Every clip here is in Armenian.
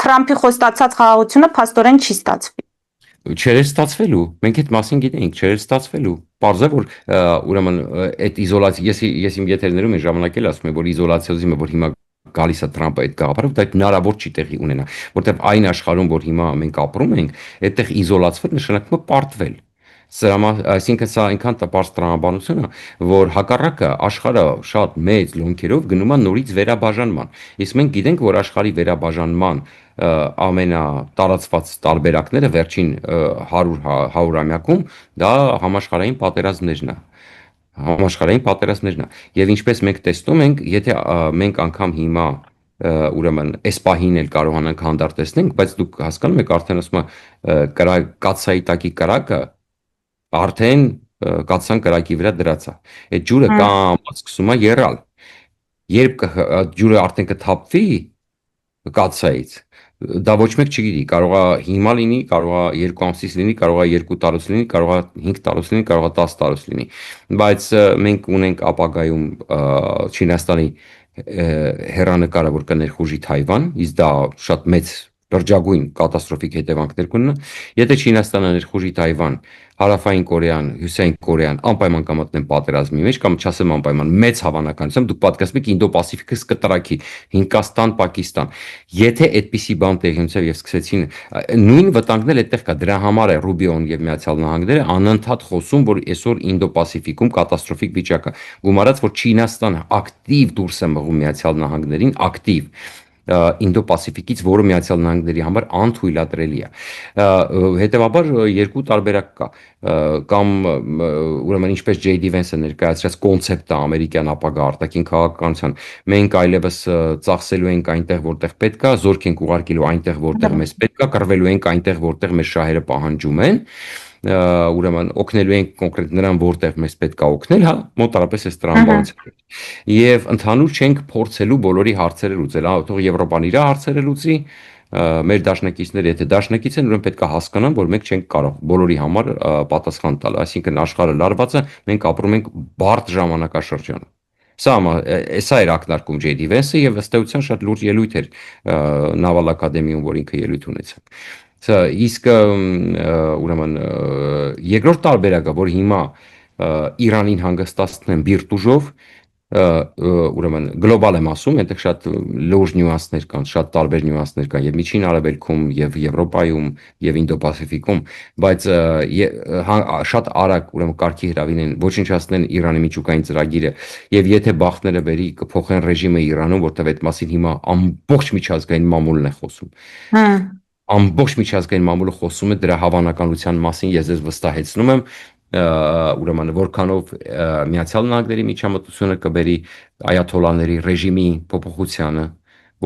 Թրամփի խոստացած խաղաղությունը փաստորեն չի ստացվի։ Չէր ստացվելու, մենք այդ մասին գիտենք, չէր ստացվելու։ Պարզ է, որ ուրեմն այդ իզոլացիա, ես իմ եթերներում այն ժամանակ էլ ասում եմ, որ իզոլացիոնիզմը, որ հիմա գալիս է Թրամփը այդ գաղափարով, դա հնարավոր չի տեղի ունենա, որտեղ այն աշխարհում, որ հիմա մենք ապրում ենք, այդտեղ իզոլացվել նշանակում է պարտվել։ Այսինքն սա այնքան տպարս տրամաբանություն է, որ հակառակը աշխարհը շատ մեծ լոնքերով գնում է նորից վերաբաժանման։ Իսկ մենք գիտենք, որ աշխարհի վերաբաժանման ամենատարածված տարբերակները վերջին 100-ամյակում դա համաշխարհային պատերազմներն է։ Համաշխարհային պատերազմներն է։ Եվ ինչպես մենք տեսնում ենք, եթե մենք անգամ հիմա ուրեմն այս պահին էլ կարողանանք հանդարտեցնենք, բայց դուք հասկանում եք, արդեն ասում եմ, կաթսայի տակի կրակը արդեն կաթսան կրակի վրա դրած է։ Այդ ջուրը կամ սկսում է եռալ։ Երբ ջուրը արդեն կթափվի կաթսայից, դա ոչ մեկ չգիտի, կարող է հիմա լինի, կարող է 2 ամսից լինի, կարող է 2 տարուց լինի, կարող է 5 տարուց լինի, կարող է 10 տարուց լինի, բայց մենք ունենք ապագայում Չինաստանի հեռանկարը, որ կներխուժի Թայվան, իսկ դա շատ մեծ լրջագույն կատաստրոֆիկ հետևանքներ կունենա, եթե Չինաստանը ներխուժի Թայվան, Հարավային Կորեան, Հյուսիսային Կորեան անպայման կմտնեն պատերազմի մեջ կամ չասեմ անպայման մեծ հավանականությամբ դուք պատկերացնում եք Ինդո-Պասիֆիկը կտրակի Հնդկաստան, Պակիստան։ Եթե այդպիսի բան տեղի ունեցավ եւ սկսեցին նույն վտանգն էլ այդտեղ կա, դրա համար է Ռուբիոն եւ Միացյալ Նահանգները անընդհատ խոսում, որ այսօր Ինդո-Պասիֆիկում կատաստրոֆիկ վիճակ է, գումարած որ Չինաստանը ակտիվ դուրս է մղում Միացյալ Նահանգներին, ակտիվ Ինդո-Պասիֆիկից, որը Միացյալ Նահանգների համար անթույլատրելի է։ Հետևաբար երկու տարբերակ կա, կամ ուրեմն ինչպես J.D. Vance-ը ներկայացրած կոնցեպտը ամերիկյան ապագա արտաքին քաղաքականության, մենք այլևս ծախսելու ենք այնտեղ, որտեղ պետք է, զորք ենք ուղարկելու այնտեղ, որտեղ մեզ պետք է, կռվելու ենք այնտեղ, որտեղ մեր շահերը պահանջում են, ուրեմն օգնելու ենք կոնկրետ նրան, որտեղ մեզ պետք է օգնել, հա, մոտարապես այս տրամաբանությամբ։ Եվ ընդհանուր չենք փորձելու բոլորի հարցերը լուծել, թող Եվրոպան իր հարցերը լուծի, մեր դաշնակիցները, եթե դաշնակից են, ուրեմն պետք է հասկանան, որ մենք չենք կարող բոլորի համար պատասխան տալ, այսինքն աշխարհը լարված է, մենք ապրում ենք բարդ ժամանակաշրջանում։ Սա էր ակնարկում J.D. Vance-ը եւ ըստ էության շատ լուրջ ելույթ էր Նավալ ակադեմիում, որ ինքը ելույթ ունեցավ։ Իսկ ուրեմն երկրորդ տարբերակը, որ հիմա Իրանին հանգստացնեն բիրտուժով, ուրեմն գլոբալ եմ ասում, այնտեղ շատ լուրջ նյուանսներ կան, շատ տարբեր նյուանսներ կան եւ Միջին Արաբելքում, եւ Եվրոպայում, եւ Ինդո-Պասիֆիկում, բայց շատ արագ ուրեմն կարգի հրավիրեն ոչնչացնեն Իրանի միջուկային ծրագիրը եւ եթե բախտները բերի կփոխեն ռեժիմը Իրանում, որտեղ այդ մասին հիմա ամբողջ միջազգային մամուլն է խոսում։ Ամբողջ միջազգային մամուլը խոսում է դրա հավանականության մասին, ես ձեզ վստահեցնում եմ, ուրեմն որքանով Միացյալ Նահանգների միջամտությունը կբերի այաթոլաների ռեժիմի փոփոխությանը,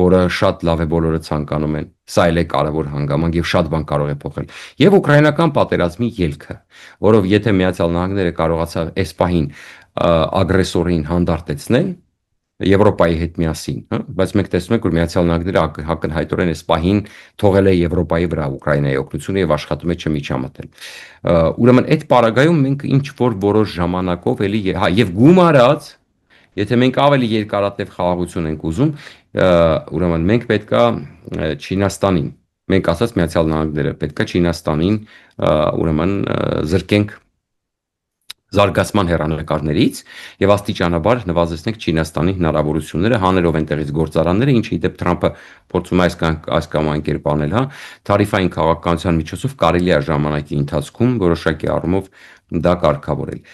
որը շատ լավ է բոլորը ցանկանում են, սա էլ է կարևոր հանգամանք եւ շատ բան կարող է փոխել։ Եվ ուկրաինական պատերազմի ելքը, որով եթե Միացյալ Նահանգները կարողացավ այս պահին ագրեսորին հանդարտեցնել Եվրոպայի հետ միասին, հա, բայց մենք տեսնում ենք, որ Միացյալ Նահանգները ակնհայտորեն այս պահին թողել է Եվրոպայի վրա Ուկրաինայի օգնությունը եւ աշխատում է չմիջամտել։ Ուրեմն այդ պարագայում մենք ինչ որ որոշ ժամանակով էլի եւ գումարած, եթե մենք ավելի երկարատև խաղաղություն ենք ուզում, ուրեմն մենք պետքա Չինաստանին, մենք ասած Միացյալ Նահանգները պետքա Չինաստանին ուրեմն զրկենք զարգացման հեռանկարներից եւ աստիճանաբար նվազեցնենք Չինաստանի հնարավորությունները հանելով այնտեղից գործարանները, ինչը ի դեպ Թրամփը փորձում է այս կամ այն կերպ անել, հա, թարիֆային քաղաքականության միջոցով կարելի է ժամանակի ընթացքում որոշակի առումով դա կարգավորել,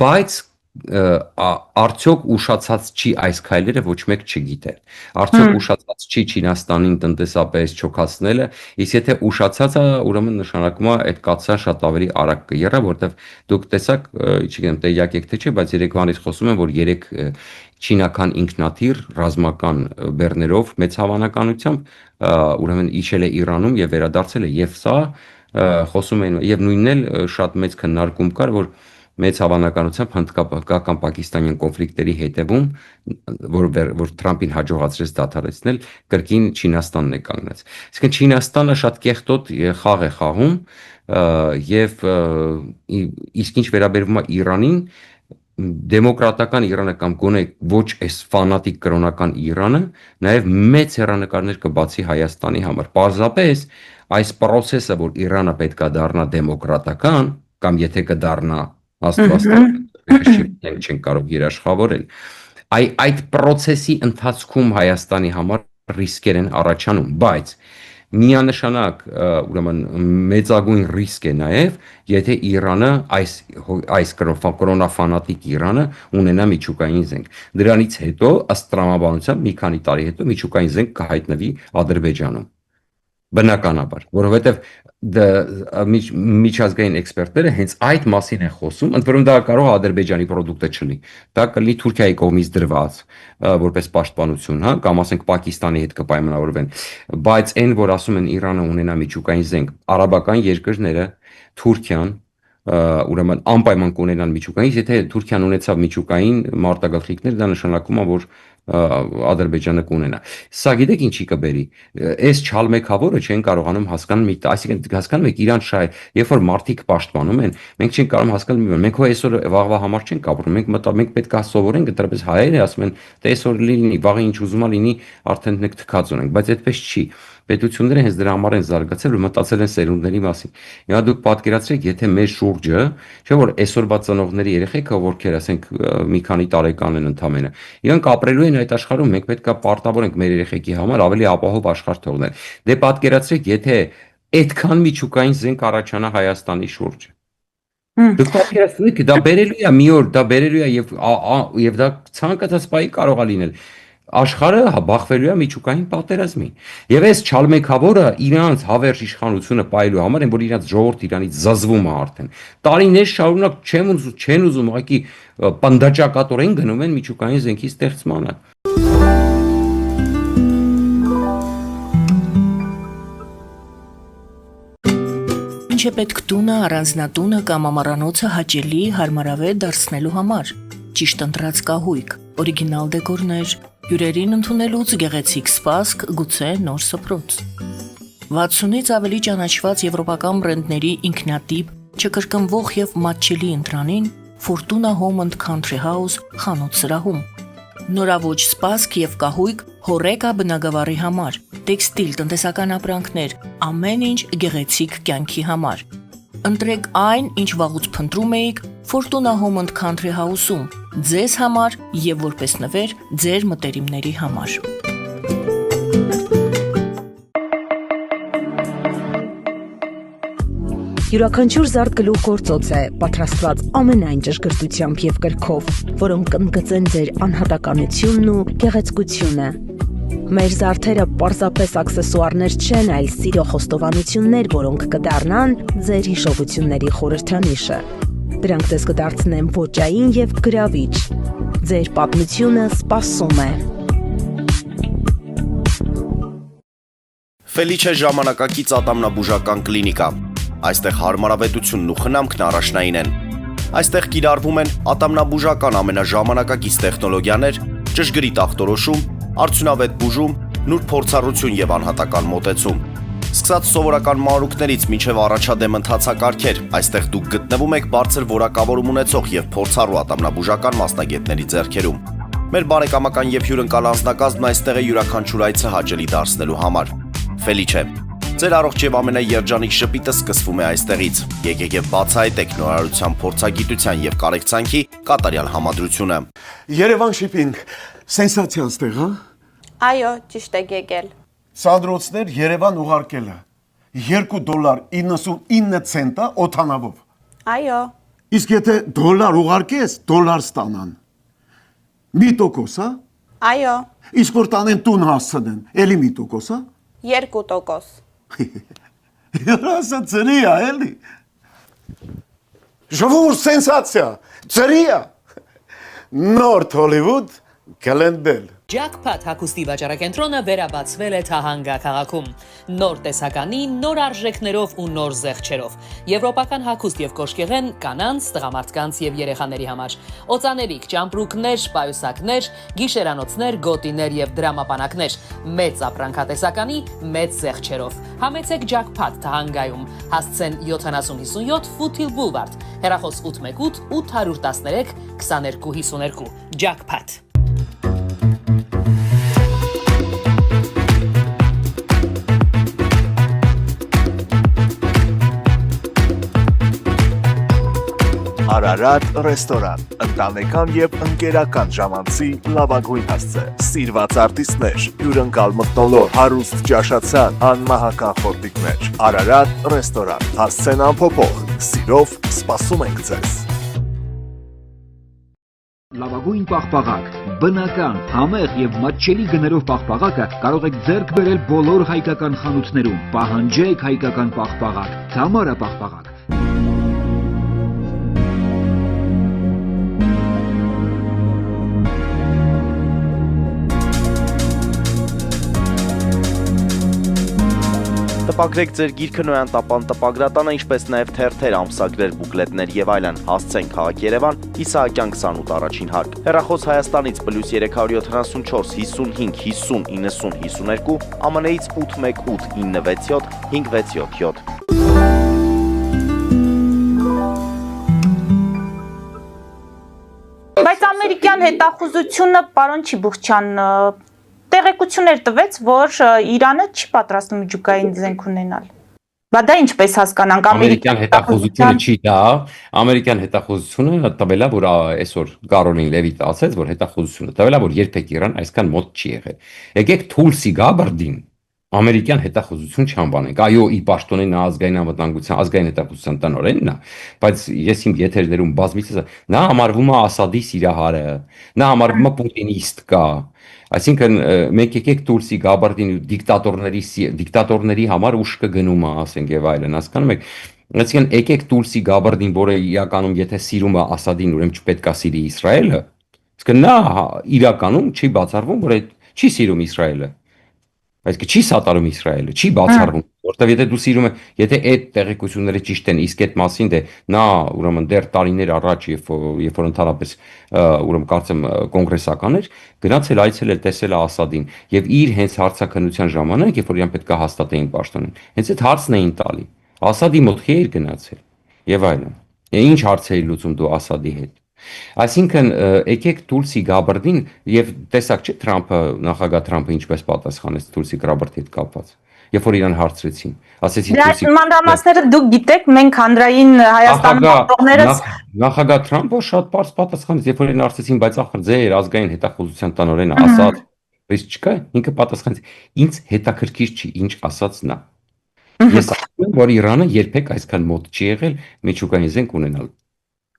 բայց արդյոք ուշացած չի այս քայլերը, ոչ մեկ չգիտե։ Արդյոք ուշացած չի Չինաստանին տնտեսապես չոքացնելը, իսկ եթե ուշացած է, ուրեմն նշանակում է այդ կաթսան շատ ավելի արագ կեռա, որտեվ դուք տեսաք, չգիտեմ, տեղյակ եք թե չէ, բայց երեկվանից խոսում եմ, որ 3 չինական ինքնաթիռ ռազմական բեռներով մեծ հավանականությամբ ուրեմն իջել է Իրանում եւ վերադարձել է, եւ սա խոսում են եւ նույնն էլ շատ մեծ քննարկում կար, որ մեծ հավանականությամբ հնդկական պակիստանյան կոնֆլիկտերի հետևում, որ Թրամփին հաջողացրեց դադարեցնել, կրկին Չինաստանն է կանգնած։ Այսինքն Չինաստանը շատ կեղտոտ խաղ է խաղում եւ իսկ ինչ վերաբերվում է Իրանին, դեմոկրատական Իրանը կամ գոնե ոչ այս ֆանատիկ կրոնական Իրանը նաև մեծ հեռանկարներ կբացի Հայաստանի համար։ Պարզապես այս process-ը, որ Իրանը պետքա դառնա դեմոկրատական, կամ եթե կդառնա Աստված չեն կարող երաշխավորել, այդ process-ի ընթացքում Հայաստանի համար ռիսկեր են առաջանում, բայց միանշանակ ուրեմն մեծագույն ռիսկ է նաև, եթե Իրանը այս կրոնաֆանատիկ Իրանը ունենա միջուկային զենք։ Դրանից հետո ըստ տրամաբանության մի քանի տարի հետո միջուկային զենք կհայտնվի Ադրբեջանում։ Բնականաբար, որովհետև միջազգային էքսպերտները հենց այդ մասին են խոսում, ընդ որում դա կարող է Ադրբեջանի պրոդուկտը չլինի, դա կլինի Թուրքիայի կողմից դրված որպես պաշտպանություն, հա, կամ ասենք Պակիստանի հետ կպայմանավորվեն, բայց այն, որ ասում են Իրանը ունենա միջուկային զենք, արաբական երկրները, Թուրքիան, ուրեմն անպայման կունենան միջուկային, եթե Թուրքիան ունեցավ միջուկային մարտագաղթիքներ, դա նշանակում է, որ Ադրբեջանը կունենա։ Սա գիտեք ինչի կբերի։ Այս չալմեքավորը չեն կարողանում հասկանալ, այսինքն հասկանում եք իրանց շահ, երբ որ մարդիկ պաշտպանում են, մենք չենք կարող հասկանալ, մենք հո այսօր վաղվա համար չենք ապրում, մենք պետք է սովորենք, դրապես հայերը ասում են, դե այսօր լինի, վաղը ինչ ուզում է լինի, արդեն մենք թքած ունենք, բայց այդպես չի։ Պետությունները հենց դրա համար են զարգացել ու մտածել են սերունդների մասին։ Հիմա դուք պատկերացրեք, եթե մեր շուրջը, չէ՞ որ այսօրվա ծնողների երեխեքը, ովքեր ասենք մի քանի տարեկան են ընդամենը, իրանք ապրելու են այդ աշխարհում, մենք պետք է պարտավորենք մեր երեխեքի համար ավելի ապահով աշխարհ թողնել։ Դե պատկերացրեք, եթե այդքան միջուկային զենք առաջանա Հայաստանի շուրջը։ Դուք պատկերացրեք, դա բերելու է մի օր, դա բերելու է եւ դա ցանկացած պահի կարող է լինել։ Աշխարհը բախվելու է միջուկային պատերազմի։ Եվ այս չալմեքավորը իրանց հավերժ իշխանությունը պայելու համար են, որ իրանց ժողովուրդը իրանից զզվում է արդեն։ Տարիներ շարունակ չեն ուզում ուղղակի պնդաճակատորեն գնում են միջուկային զենքի ստեղծմանը։ Ինչ է պետք տունը, առանձնատունը կամ ամառանոցը հաճելի, հարմարավետ դարձնելու համար։ Ճիշտ ընտրած կահույք, օրիգինալ դեկորներ, հյուրերին ընդունելուց գեղեցիկ սպասք, գուցե նոր սփռոց։ 60-ից ավելի ճանաչված եվրոպական բրենդների ինքնատիպ, չկրկնվող եւ մատչելի ընտրանին Fortuna Home and Country House խանութ սրահում։ Նորավոճ սպասք եւ կահույք հորեկա բնագավառի համար, տեքստիլ, տնտեսական ապրանքներ, ամեն ինչ գեղեցիկ կյանքի համար։ Ընտրեք այն, ինչ վաղուց փնտրում էիք Fortuna Home and Country House-ում, ձեզ համար եւ որպես նվեր ձեր մտերիմների համար։ Յուրաքանչյուր զարդ գլուխ գործոց է, պատրաստված ամենայն ճշգրտությամբ եւ կրքով, որոնք կընդգծեն ձեր անհատականությունն ու գեղեցկությունը։ Մեր զարդերը պարզապես աքսեսուարներ չեն, այլ սիրո խոստովանություններ, որոնք կդառնան ձեր հիշողությունների խորհրդանիշը։ Դրանք ձեզ կդարձնեն ոճային եւ գրավիչ։ Ձեր պատմությունը սպասում է։ Ֆելիչե ժամանակակից ատամնաբուժական կլինիկա։ Այստեղ հարմարավետությունն ու խնամքն առաջնային են։ Այստեղ կիրառվում են ատամնաբուժական ամենաժամանակակից տեխնոլոգիաներ, ճշգրիտ ախտորոշում, արդյունավետ բուժում, նուրբ փորձառություն եւ անհատական մոտեցում։ Սկսած սովորական մանրուքներից մինչև առաջադեմ ընթացակարգեր, այստեղ դուք գտնվում եք բարձր որակավորում ունեցող եւ փորձառու ատամնաբուժական մասնագետների ձեռքերում։ Մեր բարեկամական եւ հյուրընկալ անձնակազմն այստեղ է յուրաքանչյուր այցը հաճելի դարձնելու համար։ Ֆելիչե, ձեր առողջ եւ ամենաերջանիկ շպիտը սկսվում է այստեղից։ Եկեք եւ բացահայտեք նորարարության փորձագիտության եւ կարեկցանքի կատարյալ համադրությունը։ Երևան շիփինգ, սենսացիա ստեղ, հա։ Այո, ճիշտ եք եկել։ Սանդրոցներ Երևան ուղարկելը $2.99 օթանավով։ Այո, Իսկ եթե դոլար ուղարկես, դոլար ստանան։ Մի տոկոս, հա։ այո, Իսկ որ տանեն տուն հասցնեն, էլի մի տոկոս, հա։ 2%։ Երասը ծրի է, էլի։ Ժողովուրդ սենսացիա, ծրի է։ Նորթ Հոլիվուդ կլենդել։ Jackpot հագուստի վաճառակենտրոնը վերաբացվել է Թահանգա քաղաքում։ Նոր տեսականի, նոր արժեքներով ու նոր զեղչերով։ Եվրոպական հագուստ եւ կոշկեղեն կանանց, տղամարդկանց եւ երեխաների համար։ Օծանելիք, ճամպրուկներ, պայուսակներ, գիշերանոցներ, գոտիներ եւ դրամապանակներ։ Մեծ ապրանքատեսականի, մեծ զեղչերով։ Համեցեք Jackpot Թահանգայում։ Հասցեն 7057 Foothill Boulevard։ Հեռախոս 818 813 2252։ Jackpot։ Արարատ ռեստորան, ընտանեկան եւ ընկերական ժամանցի լավագույն հասցե, սիրված արտիստներ, հյուրընկալ մթնոլորտ, հարուստ ճաշացան, անմահական խորտիկներ, Արարատ ռեստորան, հասցեն անփոփոխ, սիրով սպասում ենք ձեզ։ Լավագույն պաղպաղակ, բնական, համեղ եւ մատչելի գներով պաղպաղակը կարող եք ձեռք բերել բոլոր հայկական խանութներում։ Պահանջեք հայկական պաղպաղակ, Թամարա պաղպաղակ։ Տպագրեք ձեր գիրքը Նոյան տապան տպագրատանը, ինչպես նաև թերթեր, ամսագրեր, բուկլետներ եւ այլն։ Հասցեն քաղաք Երևան, Իսահակյան 28 առաջին հարկ։ Հեռախոս Հայաստանից +374 55 50 90 52, ԱՄՆ-ից 818 967 567։ Բայց ամերիկյան հետախուզությունը պարոն Չիբուխչյան տեղեկություններ տվեց, որ Իրանը չի պատրաստվում միջուկային զենք ունենալ։ Բա դա ինչպես հասկանանք, ամերիկյան հետախուզությունը չի դա, ամերիկյան հետախուզությունը տվել է, որ այսօր Կարոլին Լևիտ ասեց, որ հետախուզությունը տվել է, որ երբեք Իրան այսքան մոտ չի եղել։ Եկեք Թուլսի Գաբարդին ամերիկյան հետախուզություն չանվանենք։ Այո, ի պաշտոնի նա ազգային անվտանգության, ազգային հետախուզության տնօրենն է, բայց ես իմ եթերներում բազմիցս նա համարվում է Ասադի սիրահարը, նա համարվում է պուտինիստ կա։ Այսինքն մենք եկեք Թուլսի Գաբարդին դիկտատորների համար ուշ կգնում է, ասենք եւ այլն, հասկանում եք։ Այսինքն եկեք Թուլսի Գաբարդին, որը իրականում եթե սիրում է Ասադին, ուրեմն չպետք է սիրի Իսրայելը։ Իսկ նա իրականում չի բացառվում, որ չի սիրում Իսրայելը։ Այսինքն չի սատարում Իսրայելը, չի բացառվում, որտեղ եթե դու սիրում ես, եթե այդ տեղեկությունները ճիշտ են, իսկ այդ մասին դե նա ուրեմն դեռ տարիներ առաջ, երբ որ ընդհանրապես ուրեմն կարծեմ կոնգրեսական էր, գնացել այցելել տեսել է Ասադին եւ իր հենց հարցաքննության ժամանակ, երբ որ իրան պետք է հաստատեին պաշտոնին, հենց այդ հարցն էին տալի։ Ասադի մոտ էր գնացել եւ այլն։ Ինչ հարց էի լուծում դու Ասադի հետ։ Այսինքն եկեք Թուլսի Գաբարդին եւ տեսակ չէ Թրամփը, նախագահ Թրամփը ինչպես պատասխանեց Թուլսի Գաբարդի հետ կապված։ Երբ որ իրան հարցրեցին, ասեցին Թուլսի մանրամասները դուք գիտեք, մենք հանրային Հայաստանում ապրողներս նախագահ Թրամփը շատ པարզ պատասխանեց, երբ որ իրան հարցրեցին, բայց ախր ձեր ազգային հետախուզության տնօրենը ասաց, բայց չկա, ինքը պատասխանեց, ինձ հետաքրքիր չի, ինչ ասաց նա։ Ես ասում եմ, որ Իրանը երբեք այսքան մոտ չի եղել միջուկային զենք ունենալ։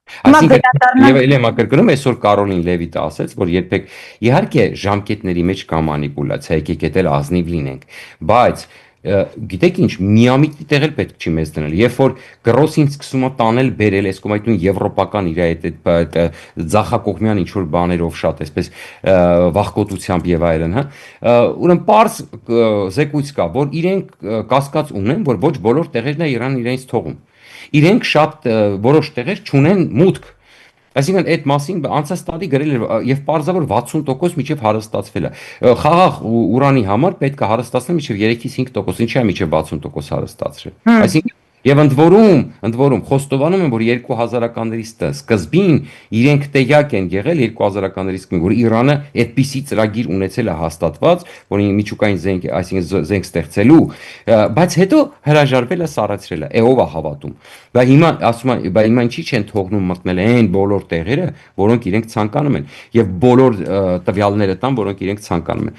Եվ էլ եմ ակրկնում, այսօր Կարոլին Լևիտը ասեց, որ երբեք իհարկե ժամկետների մեջ կա մանիպուլյացիա, եկեք էլ ազնիվ լինենք, բայց գիտեք ինչ, միամիտ տեղ էլ պետք չի մեզ դնել, երբ որ գրոսին սկսում է տանել բերել, այս կոմայթուն եվրոպական իր այդ ձախակողմյան ինչ որ բաներով շատ, այսպես վախկոտությամբ եւ այլն, հա, ուրեմն պարզ զեկույց կա, որ իրենք կասկած ունեն, որ ոչ բոլոր տեղերն է Իրան իրենց թողում։ Իրենք շատ որոշ տեղեր չունեն մուտք։ Այսինքն այդ մասին անցած տարի գրել էր եւ պարզավոր 60% միջև հարստացվել է։ Խաղաղ ուրանի համար պետք է հարստացնել միջև 3-ից 5%, ինչի է միջև 60% հարստացրել։ Այսինքն եւ ընդ որում խոստովանում են, որ 2000-ականների սկզբին իրենք տեղյակ են եղել 2000-ականների սկզբին, որ Իրանը այդպիսի ծրագիր ունեցել է հաստատված, որ միջուկային զենք, այսինքն զենք ստեղծելու, բայց հետո հրաժարվել է, սառեցրել է, ով է հավատում։ Բա հիմա ասում են, բա հիմա ինչի չեն թողնում մտնել այն բոլոր տեղերը, որոնք իրենք ցանկանում են եւ բոլոր տվյալները տան, որոնք իրենք ցանկանում են։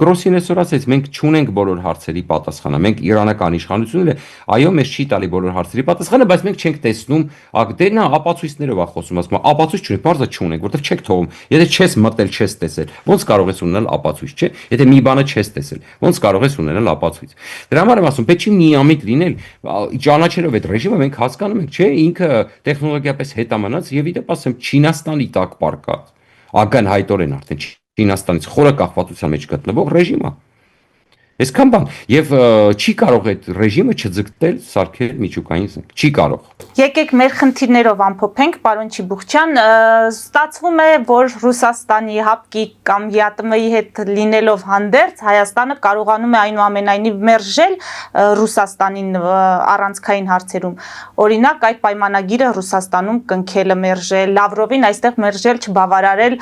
Գրոսին այսօր ասեց, մենք չունենք բոլոր հարցերի պատասխանը, մենք իրանական իշխանությունները, այո, մեզ չի տալի բոլոր հարցերի պատասխանը, բայց մենք չենք տեսնում, դե նա ապացույցներով է խոսում, ասում է, ապացույց չունենք, բարձր չունենք, որովհետև չեք թողում։ Եթե չես մտել, չես տեսել, ո՞նց կարող ես ունենալ ապացույց, չէ՞։ Եթե մի բանը չես տեսել, ո՞նց կարող ես ունենալ ապացույց։ Դրա համար եմ ասում, պետք չի միամիտ լինել, ճանաչելով այդ ռեժիմը մենք հասկանում ենք, չէ, ինքը տեխնոլոգիապես հետամնաց եւ ի դեպ ասեմ Չինաստանի տակ պարկած, ակնհայտորեն արդեն Չինաստանից խորը կախվածության մեջ գտնվող ռեժիմը։ Այսքան բան, եւ չի կարող այդ ռեժիմը չձգտել սարքել միջուկային զենք, չի կարող։ Եկեք մեր խնդիրներով ամփոփենք, պարոն Չիբուխչյան, ստացվում է, որ Ռուսաստանի հապկի կամ ԵԱՏՄ-ի հետ լինելով հանդերձ Հայաստանը կարողանում է այնուամենայնիվ մերժել Ռուսաստանին առանցքային հարցերում։ Օրինակ, այդ պայմանագիրը Ռուսաստանում կնքելը մերժել, Լավրովին այստեղ մերժել, չբավարարել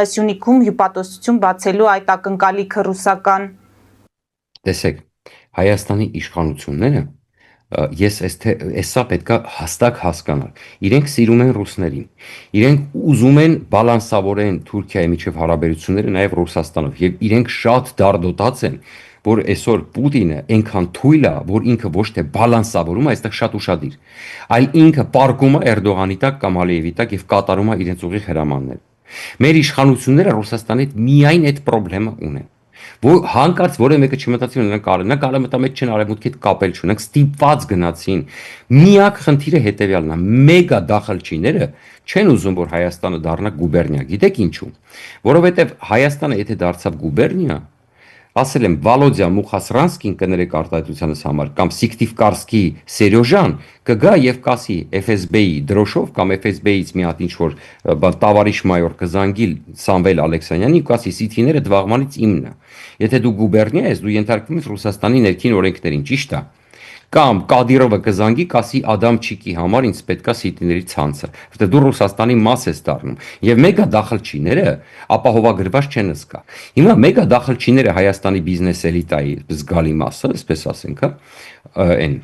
Սյունիքում հյուպատոսություն բացելու այդ ակնկալիքը ռուսական։ Տեսեք, Հայաստանի իշխանությունները Էսա պետքա հաստատ հասկանալ։ Իրենք սիրում են ռուսներին։ Իրենք ուզում են բալանսավորեն Թուրքիայի միջև հարաբերությունները նաև Ռուսաստանով եւ իրենք շատ դարդոտած են, որ այսօր Պուտինը այնքան թույլ է, որ ինքը ոչ թե բալանսավորում է, այստեղ շատ ուշադիր, այլ ինքը պարկում է Էրդողանի տակ կամ Ալիևի տակ եւ կատարում է իրենց ուղիղ հրամանները։ Մեր իշխանությունները Ռուսաստանի հետ միայն այդ խնդրեմը ունեն։ Որ հանկարծ որը մեկը չմտածի ունենա կարը մտա մեջ չեն արևմուտքի հետ կապել չունենք ստիպված գնացին միակ խնդիրը հետեւյալն է մեգա դախլչիները չեն ուզում որ Հայաստանը դառնա գուբերնիա գիտեք ինչու որովհետեւ Հայաստանը եթե դարձավ գուբերնիա ասել եմ Վալոդիա Մուխասրանսկին կներեք արտահայտությանս համար կամ Սիկտիվկարսկի Սերյոժան կգա եւ կասի FSB-ի դրոշով կամ FSB-ից մի հատ ինչ որ տավարիշ մայոր կզանգի Սամվել Ալեքսանյանի ու կասի սիթիները դվաղմանից իմն է եթե դու գուբերնիա ես դու ենթարկվում ես Ռուսաստանի ներքին օրենքներին ճիշտ է կամ Կադիրովը կզանգի կասի Ադամչիկի համար ինձ պետքա սիթիների ցանցը որտեղ դու Ռուսաստանի մաս ես դառնում եւ մեգա դախլչիները ապահովագրված չեն զգա հիմա մեգա դախլչիները Հայաստանի բիզնես էլիտայի զգալի մասը այսպես ասենք այն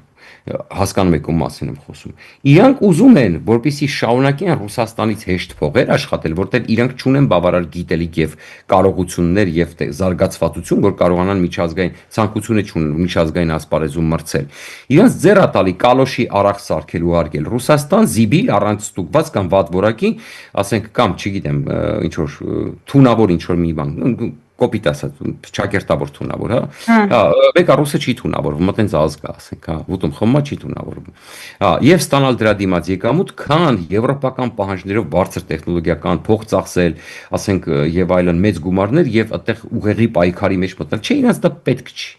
հասկանում եք ում մասին եմ խոսում իրանք ուզում են որպեսզի շարունակեն Ռուսաստանից հեշտ փողեր աշխատել որտեղ իրանք չունեն բավարար գիտելիք եւ կարողություններ եւ զարգացվածություն որ կարողանան միջազգային ցանկությունը չունեն միջազգային ասպարեզում մրցել իրանք ձեռատալի կալոշի արախ սարքել ու արգել Ռուսաստան զիբիլ առանց ստուգված կամ վատ որակի ասենք կամ չգիտեմ ինչ որ թունավոր ինչ որ մի բան կոպիտ ասած ճակերտավոր թունավոր հա բեկա ռուսը չի թունավորվում մտենց ազգա ասենք հա ուտում խմա չի թունավորվում հա եւ ստանալ դրա դիմաց եկամուտ քան եվրոպական պահանջներով բարձր տեխնոլոգիական փող ծախսել ասենք եւ այլն մեծ գումարներ եւ այդտեղ ուղեղի պայքարի մեջ մտնել չէ իրանց դա պետք չի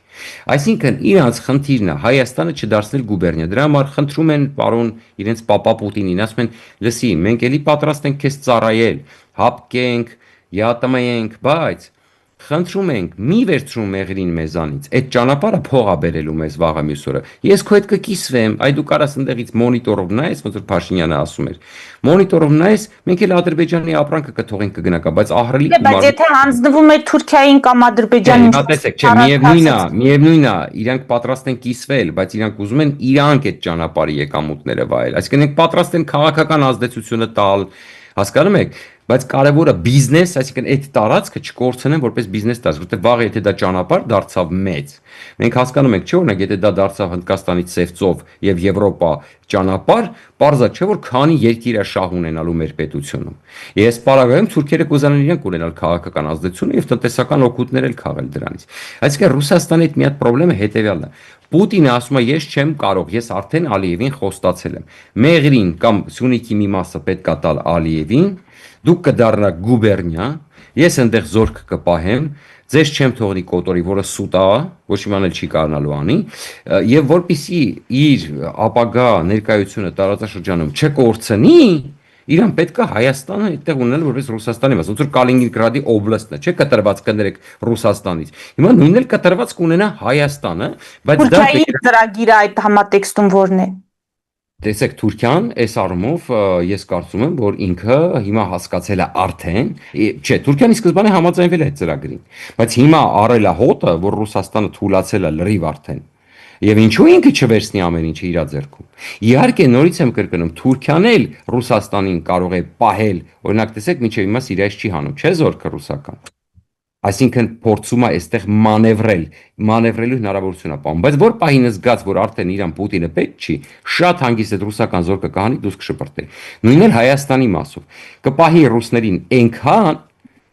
այսինքն իրանց խնդիրն է Հայաստանը չդարձնել գուբերնիա դրա համար խնդրում են պարոն իրենց պապա Պուտինին ասում են լսի մենք էլի պատրաստ ենք քեզ ծառայել հապկենք յատմենք բայց խնդրում ենք մի վերցրու մեղրին մեզանից այդ ճանապարհը փողա բերելու մեզ վաղը մյուս օրը ես քո հետ կկիսվեմ այ դու կարաս ընդեղից մոնիտորով նայես ոնց որ Փաշինյանը ասում էր մոնիտորով նայես մենք էլ Ադրբեջանի ապրանքը կթողենք կգնա բայց ահռելի բայց եթե հանձնվում է Թուրքիային կամ Ադրբեջանին տեսեք չէ միևնույնն է իրանք պատրաստ են կիսվել բայց իրանք ուզում են իրանք այդ ճանապարհի եկամուտները վայել այսինքն իրենք պատրաստ են քաղաքական ազդեցությունը տալ հասկանում եք բայց կարևորը բիզնես, այսինքն այդ տարածքը չկորցնեն որպես բիզնես տարածք, որտեղ վաղ եթե դա ճանապարհ դարձավ մեծ։ Մենք հասկանում ենք, չէ՞ օրինակ, եթե դա դարձավ Հնդկաստանից Սևծով եւ Եվրոպա ճանապարհ, պարզա չէ որ քանի երկիր է շահ ունենալու մեր պետությունում։ Ես պարագայում թուրքերը կուզենան իրենք ունենալ քաղաքական ազդեցություն եւ տնտեսական օգուտներ էլ քաղել դրանից։ Այսինքն Ռուսաստանի հետ մի հատ խնդրեմը հետեւյալն է։ Պուտինը ասում է ես չեմ կարող, ես արդեն Ալիևին խոստացել եմ։ Մեղրին կամ Սյունիքի մի մասը պետք է տալ Ալիևին, դուք կդառնա գուբերնիա, ես այնտեղ զորք կպահեմ, ձեզ չեմ թողնի կոտորի, որը սուտ է, ոչ մի բան էլ չի կարողանալու անի, եւ որpիսի իր ապագա ներկայությունը տարածաշրջանում չկորցնի, իրան պետք է Հայաստանը այդտեղ ունել որպես Ռուսաստանի մաս, ոնց որ Կալինինգրադի օբլաստն է, չէ՞ կտրված կներեք Ռուսաստանից։ Հիմա նույնն էլ կտրված կունենա Հայաստանը, բայց դա ծրագիրը այդ համատեքստում որն է։ Տեսեք Թուրքիան այս առումով ես կարծում եմ որ ինքը հիմա հասկացել է արդեն չէ Թուրքիան ի սկզբանե համաձայնվել է այդ ծրագրին բայց հիմա առել է հոտը որ Ռուսաստանը թուլացել է լրիվ արդեն եւ ինչու ինքը չվերցնի ամեն ինչը իր ձեռքում իհարկե նորից եմ կրկնում Թուրքիան էլ Ռուսաստանին կարող է պահել օրինակ տեսեք մինչեւ հիմա Սիրիայից չի հանում չէ զորքը ռուսական այսինքն փորձում է այստեղ մանևրելու հնարավորություն է պահում բայց որ պահին զգաց որ արդեն իրան Պուտինը պետք չի շատ հանգիստ այդ ռուսական զորքը կհանի դուրս կշպրտի նույնն էլ Հայաստանի մասով կպահի ռուսներին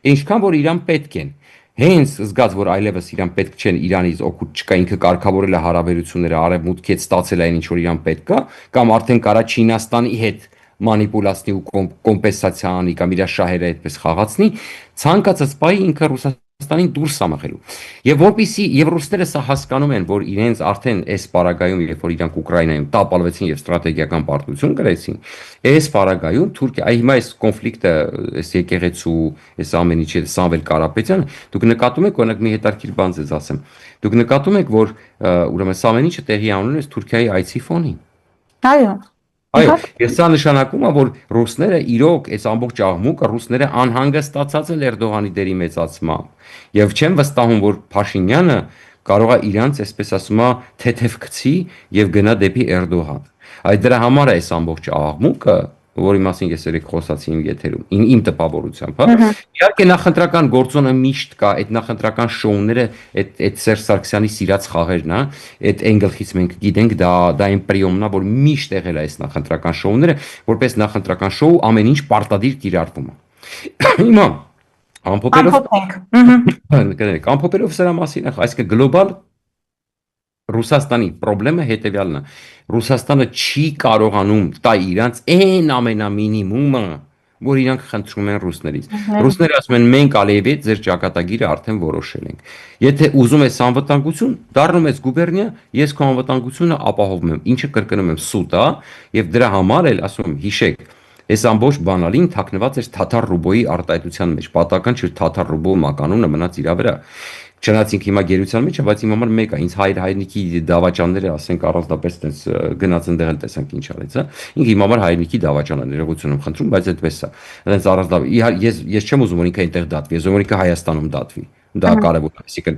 այնքան որ իրան պետք են հենց զգաց որ այլևս իրան պետք չեն Իրանից օգուտ չկա ինքը կարգավորել է հարաբերությունները արևմուտքից ստացել է այն ինչ որ իրան պետք է կամ արդեն կարա Չինաստանի հետ մանիպուլացնի ու կոմպենսացիա անի կամ իր շահերը այդպես խաղացնի, ցանկացած պահի ինքը Ռուսաստանին դուրս է մղելու։ Եվ որպեսզի եւ ռուսները սա հասկանում են, որ իրենց արդեն այս պարագայում, երբ որ իրանք Ուկրաինայում տապալվեցին եւ ստրատեգիական պարտություն կրեցին, այս պարագայում Թուրքիա, հիմա այս կոնֆլիկտը, այս եկեղեցու, այս ամեն ինչը Սամվել Կարապետյանը, դուք նկատում եք, օրինակ մի հետաքրքիր բան ձեզ ասեմ։ Դուք նկատում եք, որ ուրեմն սա ամեն ինչը տեղի ունենում է Թուրքիայի այցի ֆոնին։ Այո։ Այո, ես սա նշանակում է, որ ռուսները իրոք այս ամբողջ աղմուկը ռուսները անհանգստացած են Էրդողանի դերի մեծացմամբ։ Եվ չեմ վստահում, որ Փաշինյանը կարող է իրանց, այսպես ասում է, թեթև գցի եւ գնա դեպի Էրդողան։ Այդ դրա համար է այս ամբողջ աղմուկը, որի մասին ես երեք խոսացի իմ եթերում, իմ տպավորությամբ, հա։ Իհարկե նախընտրական գործոնը միշտ կա, այդ նախընտրական շոուները, այդ Սերժ Սարգսյանի սիրած խաղերն, հա, այդ Էնգելխից մենք գիտենք, դա այն պրիոմն է, որ միշտ եղել է այս նախընտրական շոուները, որպես նախընտրական շոու ամեն ինչ պարտադիր կիրառվում է։ Հիմա ամփոփելով սրա մասին, այսինքն գլոբալ Ռուսաստանի խնդրեմը հետևյալն է։ Ռուսաստանը չի կարողանում տա իրանց այն ամենամինիմումը, որ իրանք խնդրում են ռուսներից։ Ռուսները ասում են մենք Ալիևի հետ ձեր ճակատագիրը արդեն որոշել ենք։ Եթե ուզում ես անվտանգություն, դառնում ես գուբերնիա, ես քո անվտանգությունը ապահովում եմ, ինչը կրկնում եմ սուտ է, եւ դրա համար էլ ասում եմ, հիշեք, այս ամբողջ բանալին թաքնված էր թաթար ռուբոյի արտահայտության մեջ, պատական չէր թաթար ռուբոյի մականունը մնաց իր վրա։ Չնայած ինքը հիմա գերության մեջ է, բայց իմ համար մեկ է, ինձ հայրենիքի դավաճանները, ասենք առանձնապես տես գնաց ընդեղ էլ տեսանք ինչ արեց, հա։ Ինքը իմ համար հայրենիքի դավաճան է, ներողություն եմ խնդրում, բայց այդպես է։ Այնց առանձնապես ես չեմ ուզում որ ինքը այնտեղ դատվի, ես ուզում որ ինքը Հայաստանում դատվի։ Դա կարևոր է, այսինքն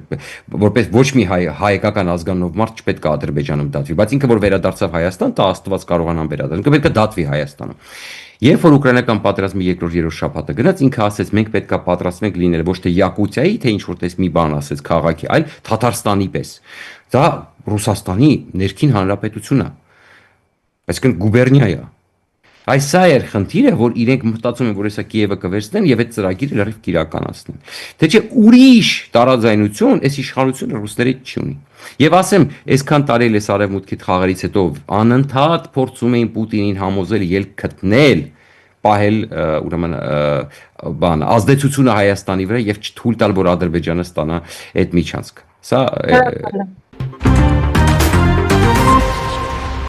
որպես ոչ մի հայկական ազգանով մարդ չպետք է Ադրբեջանում դատվի, բայց ինքը որ վերադարձավ Հայաստան, դա Աստված կարողանան վերադառնալ, ինքը պետք է դատվի Հայաստանում։ Երբ որ ուկրաինական պատերազմի երկրորդ շաբաթը գնաց, ինքը ասեց մենք պետք է պատրաստվենք լինել ոչ թե Յակուտիայի, թե ինչ որտես մի բան ասեց քաղաքի, այլ Թաթարստանի պես։ Դա Ռուսաստանի ներքին հանրապետություն է։ Այսինքն գուբերնիա է։ Այս սա էր խնդիրը, որ իրենք մտածում են, որ հեսա Կիևը կվերցնեն եւ այդ ծրագիրը լրիվ կիրականացնեն։ Թե չէ ուրիշ տարաձայնություն այս իշխանությունը ռուսների չի ունի։ Եվ ասեմ, այսքան տարի լես արևմուտքի խաղերից հետո անընդհատ փորձում էին Պուտինին համոզել ելք գտնել, պահել ուրեմն բան ազդեցությունը Հայաստանի վրա եւ չթույլ տալ, որ Ադրբեջանը ստանա այդ միջանցքը։ Սա